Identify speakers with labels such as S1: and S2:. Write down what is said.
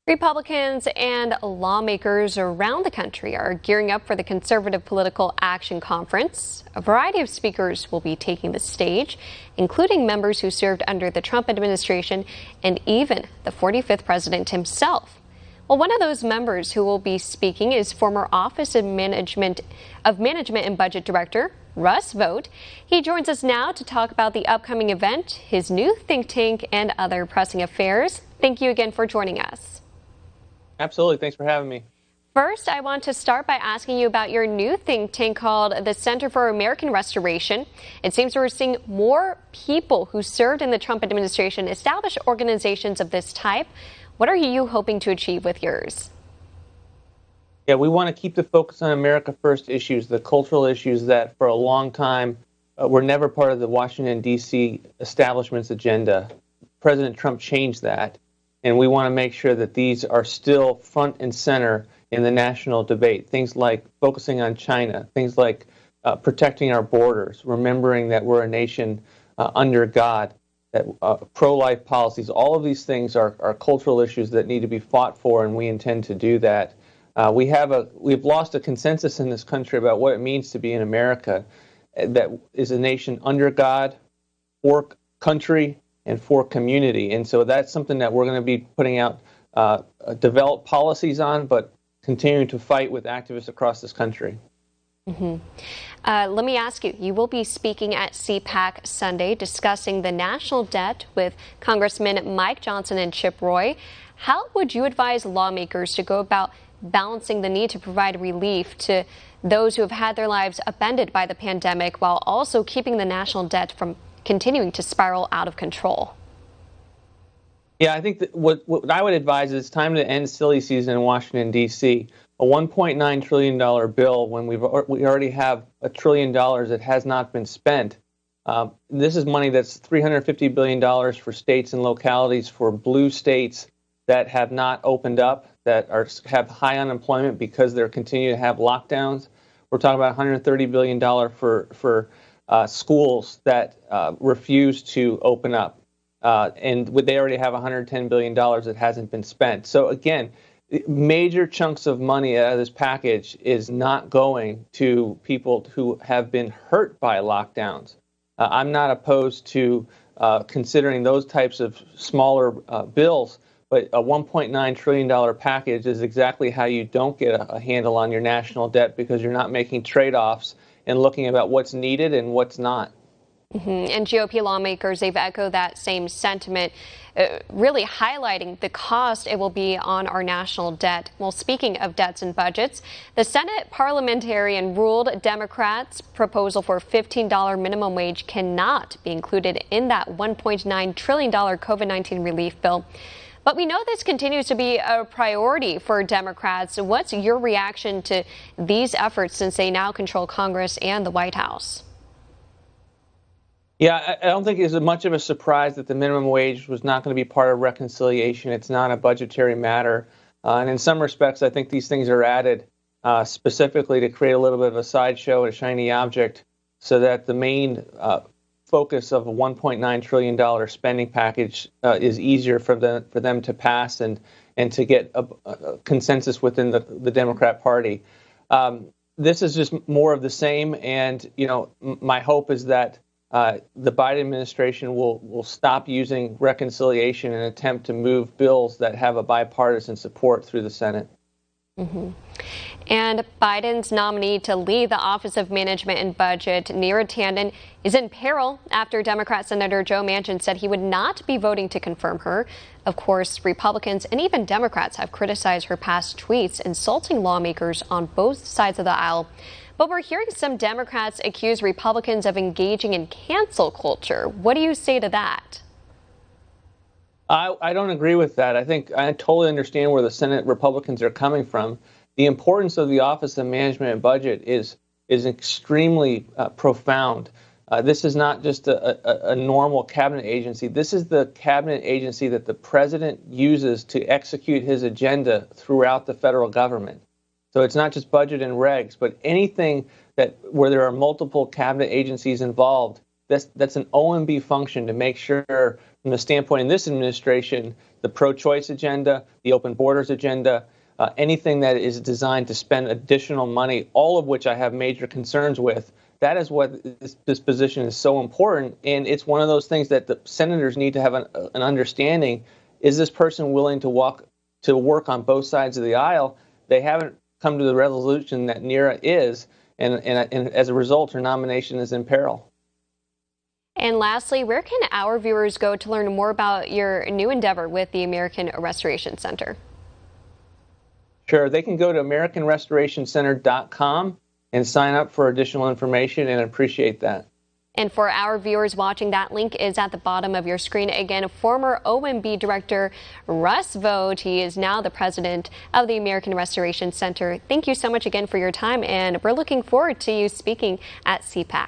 S1: Republicans and lawmakers around the country are gearing up for the Conservative Political Action Conference. A variety of speakers will be taking the stage, including members who served under the Trump administration and even the 45th president himself. Well, one of those members who will be speaking is former Office of Management and Budget Director Russ Vought. He joins us now to talk about the upcoming event, his new think tank, and other pressing affairs. Thank you again for joining us.
S2: Absolutely. Thanks for having me.
S1: First, I want to start by asking you about your new think tank called the Center for American Restoration. It seems we're seeing more people who served in the Trump administration establish organizations of this type. What are you hoping to achieve with yours?
S2: Yeah, we want to keep the focus on America First issues, the cultural issues that for a long time were never part of the Washington, D.C. establishment's agenda. President Trump changed that. And we want to make sure that these are still front and center in the national debate. Things like focusing on China, things like protecting our borders, remembering that we're a nation under God, that pro-life policies, all of these things are cultural issues that need to be fought for, and we intend to do that. We've lost a consensus in this country about what it means to be in America, that is a nation under God, for country, and for community. And so that's something that we're going to be putting out, develop policies on, but continuing to fight with activists across this country.
S1: Let me ask you, you will be speaking at CPAC Sunday discussing the national debt with Congressman Mike Johnson and Chip Roy. How would you advise lawmakers to go about balancing the need to provide relief to those who have had their lives upended by the pandemic while also keeping the national debt from continuing to spiral out of control?
S2: Yeah, I think that what I would advise is it's time to end silly season in Washington, D.C. A $1.9 trillion bill when we already have $1 trillion that has not been spent. This is money that's $350 billion for states and localities, for blue states that have not opened up, that have high unemployment because they're continuing to have lockdowns. We're talking about $130 billion for schools that refuse to open up. And they already have $110 billion that hasn't been spent. So again, major chunks of money out of this package is not going to people who have been hurt by lockdowns. I'm not opposed to considering those types of smaller bills, but a $1.9 trillion package is exactly how you don't get a handle on your national debt, because you're not making trade-offs and looking about what's needed and what's not.
S1: And GOP lawmakers, they've echoed that same sentiment, really highlighting the cost it will be on our national debt. Well, speaking of debts and budgets, the Senate parliamentarian ruled Democrats' proposal for a $15 minimum wage cannot be included in that $1.9 trillion COVID-19 relief bill. But we know this continues to be a priority for Democrats. What's your reaction to these efforts since they now control Congress and the White House?
S2: Yeah, I don't think it's much of a surprise that the minimum wage was not going to be part of reconciliation. It's not a budgetary matter. And in some respects, I think these things are added specifically to create a little bit of a sideshow, a shiny object, so that the main focus of a $1.9 trillion spending package is easier for them to pass and to get a consensus within the Democrat Party. This is just more of the same. And, my hope is that the Biden administration will stop using reconciliation in an attempt to move bills that have a bipartisan support through the Senate.
S1: And Biden's nominee to lead the Office of Management and Budget, Neera Tanden, is in peril after Democrat Senator Joe Manchin said he would not be voting to confirm her. Of course, Republicans and even Democrats have criticized her past tweets insulting lawmakers on both sides of the aisle. But we're hearing some Democrats accuse Republicans of engaging in cancel culture. What do you say to that?
S2: I don't agree with that. I think I totally understand where the Senate Republicans are coming from. The importance of the Office of Management and Budget is extremely profound. This is not just a normal cabinet agency. This is the cabinet agency that the president uses to execute his agenda throughout the federal government. So it's not just budget and regs, but anything where there are multiple cabinet agencies involved, that's an OMB function to make sure, from the standpoint in this administration, the pro-choice agenda, the open borders agenda, anything that is designed to spend additional money, all of which I have major concerns with. That is what this position is so important. And it's one of those things that the senators need to have an understanding. Is this person willing to work on both sides of the aisle? They haven't come to the resolution that Neera is. And as a result, her nomination is in peril.
S1: And lastly, where can our viewers go to learn more about your new endeavor with the American Restoration Center?
S2: Sure, they can go to AmericanRestorationCenter.com and sign up for additional information, and appreciate that.
S1: And for our viewers watching, that link is at the bottom of your screen. Again, former OMB Director Russ Vought, he is now the president of the American Restoration Center. Thank you so much again for your time, and we're looking forward to you speaking at CPAC.